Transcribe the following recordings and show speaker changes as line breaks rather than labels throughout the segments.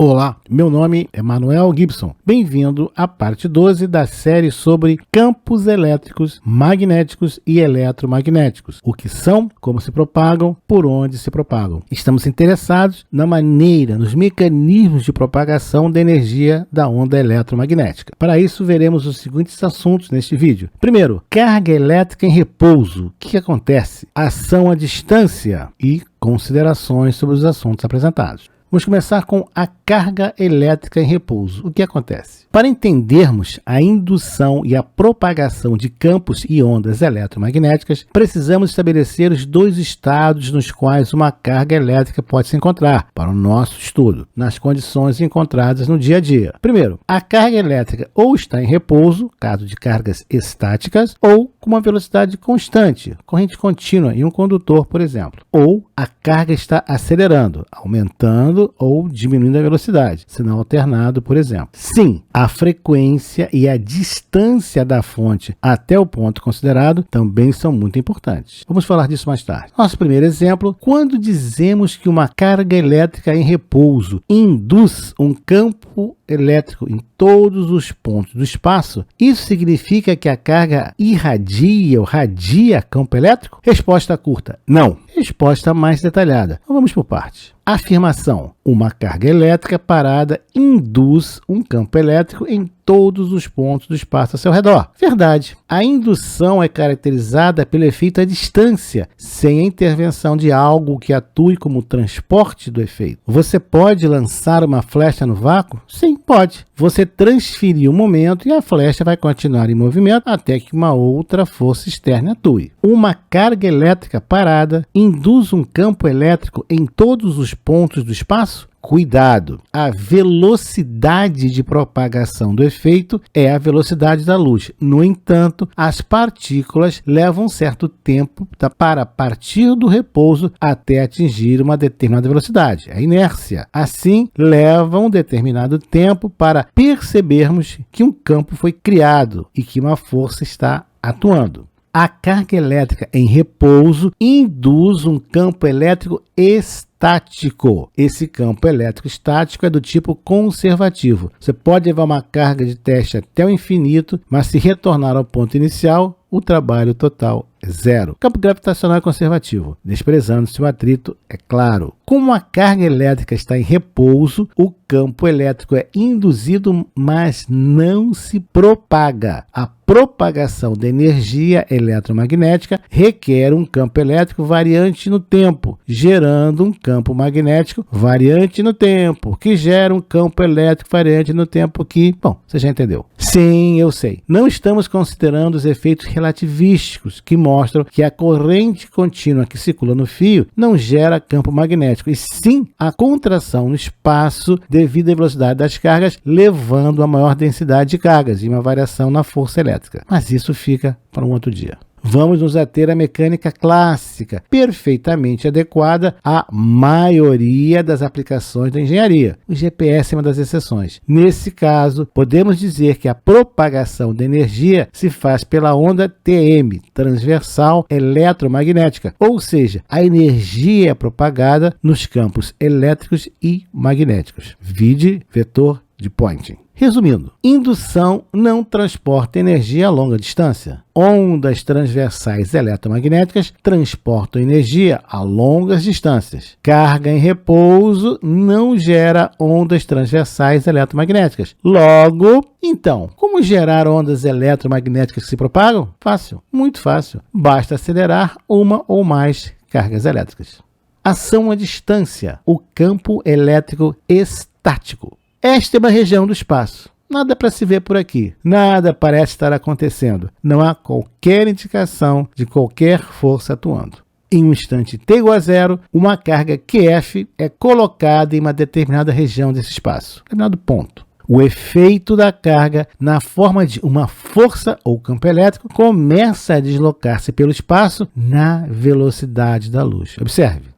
Olá, meu nome é Manuel Gibson. Bem-vindo à parte 12 da série sobre campos elétricos, magnéticos e eletromagnéticos. O que são, como se propagam, por onde se propagam. Estamos interessados na maneira, nos mecanismos de propagação da energia da onda eletromagnética. Para isso, veremos os seguintes assuntos neste vídeo. Primeiro, carga elétrica em repouso. O que acontece? Ação à distância e considerações sobre os assuntos apresentados. Vamos começar com a carga elétrica em repouso. O que acontece? Para entendermos a indução e a propagação de campos e ondas eletromagnéticas, precisamos estabelecer os dois estados nos quais uma carga elétrica pode se encontrar, para o nosso estudo, nas condições encontradas no dia a dia. Primeiro, a carga elétrica ou está em repouso, caso de cargas estáticas, ou com uma velocidade constante, corrente contínua em um condutor, por exemplo. Ou a carga está acelerando, aumentando ou diminuindo a velocidade, sinal alternado, por exemplo. Sim, a frequência e a distância da fonte até o ponto considerado também são muito importantes. Vamos falar disso mais tarde. Nosso primeiro exemplo, quando dizemos que uma carga elétrica em repouso induz um campo elétrico em todos os pontos do espaço, isso significa que a carga irradia ou radia campo elétrico? Resposta curta, não. Resposta mais detalhada. Então, vamos por partes. Afirmação: uma carga elétrica parada induz um campo elétrico em todos os pontos do espaço ao seu redor. Verdade. A indução é caracterizada pelo efeito à distância, sem a intervenção de algo que atue como transporte do efeito. Você pode lançar uma flecha no vácuo? Sim, pode. Você transferir o momento e a flecha vai continuar em movimento até que uma outra força externa atue. Uma carga elétrica parada induz um campo elétrico em todos os pontos do espaço? Cuidado! A velocidade de propagação do efeito é a velocidade da luz. No entanto, as partículas levam um certo tempo para partir do repouso até atingir uma determinada velocidade, a inércia. Assim, leva um determinado tempo para percebermos que um campo foi criado e que uma força está atuando. A carga elétrica em repouso induz um campo elétrico estático. Esse campo elétrico estático é do tipo conservativo. Você pode levar uma carga de teste até o infinito, mas se retornar ao ponto inicial, o trabalho total é zero. Campo gravitacional conservativo, desprezando-se o atrito, é claro. Como a carga elétrica está em repouso, o campo elétrico é induzido, mas não se propaga. A propagação da energia eletromagnética requer um campo elétrico variante no tempo, gerando um campo magnético variante no tempo, que gera um campo elétrico variante no tempo que... Bom, você já entendeu. Sim, eu sei. Não estamos considerando os efeitos relativísticos que mostram que a corrente contínua que circula no fio não gera campo magnético, e sim a contração no espaço devido à velocidade das cargas, levando a maior densidade de cargas e uma variação na força elétrica. Mas isso fica para um outro dia. Vamos nos ater à mecânica clássica, perfeitamente adequada à maioria das aplicações da engenharia. O GPS é uma das exceções. Nesse caso, podemos dizer que a propagação da energia se faz pela onda TM, transversal eletromagnética, ou seja, a energia é propagada nos campos elétricos e magnéticos. Vide vetor de Poynting. Resumindo, indução não transporta energia a longa distância. Ondas transversais eletromagnéticas transportam energia a longas distâncias. Carga em repouso não gera ondas transversais eletromagnéticas. Logo, então, como gerar ondas eletromagnéticas que se propagam? Fácil, muito fácil. Basta acelerar uma ou mais cargas elétricas. Ação à distância, o campo elétrico estático. Esta é uma região do espaço. Nada para se ver por aqui. Nada parece estar acontecendo. Não há qualquer indicação de qualquer força atuando. Em um instante t igual a zero, uma carga QF é colocada em uma determinada região desse espaço, determinado ponto. O efeito da carga, na forma de uma força ou campo elétrico, começa a deslocar-se pelo espaço na velocidade da luz. Observe.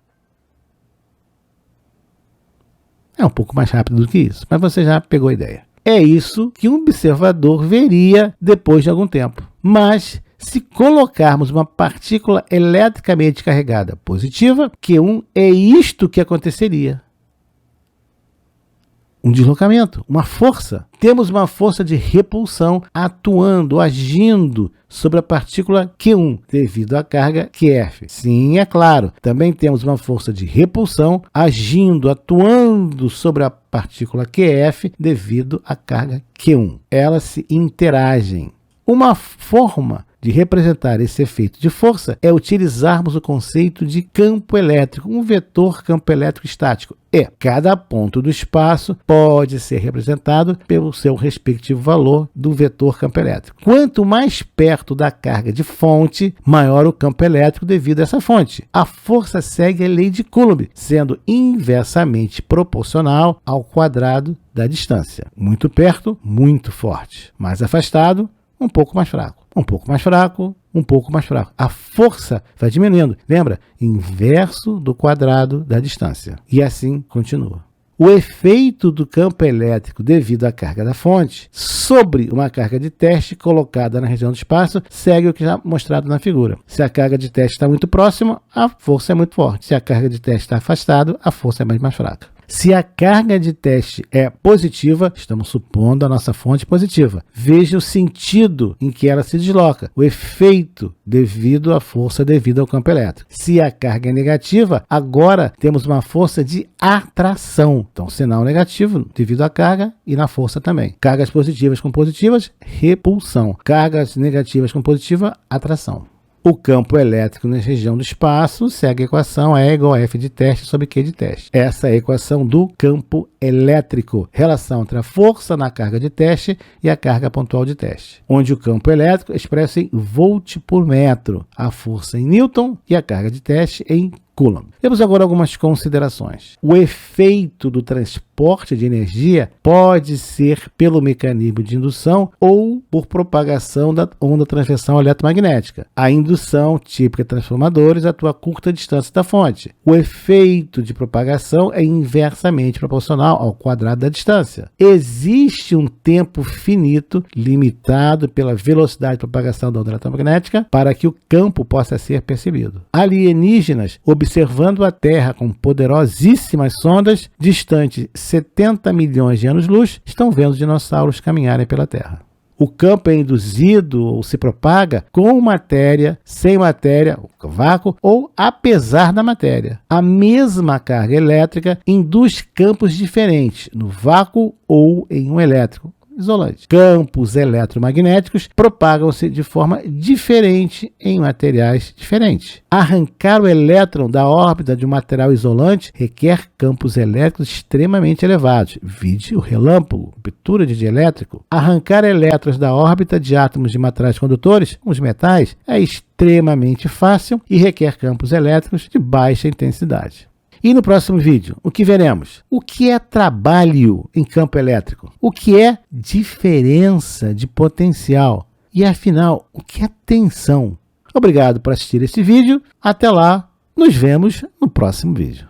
É um pouco mais rápido do que isso, mas você já pegou a ideia. É isso que um observador veria depois de algum tempo. Mas, se colocarmos uma partícula eletricamente carregada positiva, Q1, é isto que aconteceria. um deslocamento, uma força. Temos uma força de repulsão atuando, agindo sobre a partícula Q1, devido à carga QF. Sim, é claro, também temos uma força de repulsão agindo, atuando sobre a partícula QF, devido à carga Q1. Elas se interagem. Uma forma de representar esse efeito de força é utilizarmos o conceito de campo elétrico, um vetor campo elétrico estático. Cada ponto do espaço pode ser representado pelo seu respectivo valor do vetor campo elétrico. Quanto mais perto da carga de fonte, maior o campo elétrico devido a essa fonte. A força segue a lei de Coulomb, sendo inversamente proporcional ao quadrado da distância. Muito perto, muito forte. Mais afastado, um pouco mais fraco. Um pouco mais fraco, um pouco mais fraco. A força vai diminuindo. Lembra? Inverso do quadrado da distância. E assim continua. O efeito do campo elétrico devido à carga da fonte sobre uma carga de teste colocada na região do espaço segue o que já mostrado na figura. Se a carga de teste está muito próxima, a força é muito forte. Se a carga de teste está afastada, a força é mais fraca. Se a carga de teste é positiva, estamos supondo a nossa fonte positiva. Veja o sentido em que ela se desloca, o efeito devido à força devida ao campo elétrico. Se a carga é negativa, agora temos uma força de atração. Então, sinal negativo devido à carga e na força também. Cargas positivas com positivas, repulsão. Cargas negativas com positiva, atração. O campo elétrico na região do espaço segue a equação E igual a F de teste sobre Q de teste. Essa é a equação do campo elétrico, relação entre a força na carga de teste e a carga pontual de teste, onde o campo elétrico é expresso em volt por metro, a força em Newton e a carga de teste em Coulomb. Temos agora algumas considerações. O efeito do transporte de energia pode ser pelo mecanismo de indução ou por propagação da onda transversal eletromagnética. A indução, típica de transformadores, atua a curta distância da fonte. O efeito de propagação é inversamente proporcional ao quadrado da distância. Existe um tempo finito, limitado pela velocidade de propagação da onda eletromagnética, para que o campo possa ser percebido. Alienígenas observando a Terra com poderosíssimas sondas, distantes 70 milhões de anos-luz, estão vendo dinossauros caminharem pela Terra. O campo é induzido ou se propaga com matéria, sem matéria, vácuo ou apesar da matéria. A mesma carga elétrica induz campos diferentes no vácuo ou em um elétrico isolante. Campos eletromagnéticos propagam-se de forma diferente em materiais diferentes. Arrancar o elétron da órbita de um material isolante requer campos elétricos extremamente elevados. Vide o relâmpago, ruptura de dielétrico. Arrancar elétrons da órbita de átomos de materiais condutores, os metais, é extremamente fácil e requer campos elétricos de baixa intensidade. E no próximo vídeo, o que veremos? O que é trabalho em campo elétrico? O que é diferença de potencial? E afinal, o que é tensão? Obrigado por assistir esse vídeo. Até lá, nos vemos no próximo vídeo.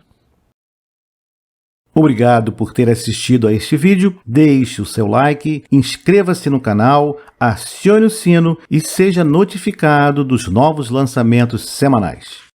Obrigado por ter assistido a este vídeo. Deixe o seu like, inscreva-se no canal, acione o sino e seja notificado dos novos lançamentos semanais.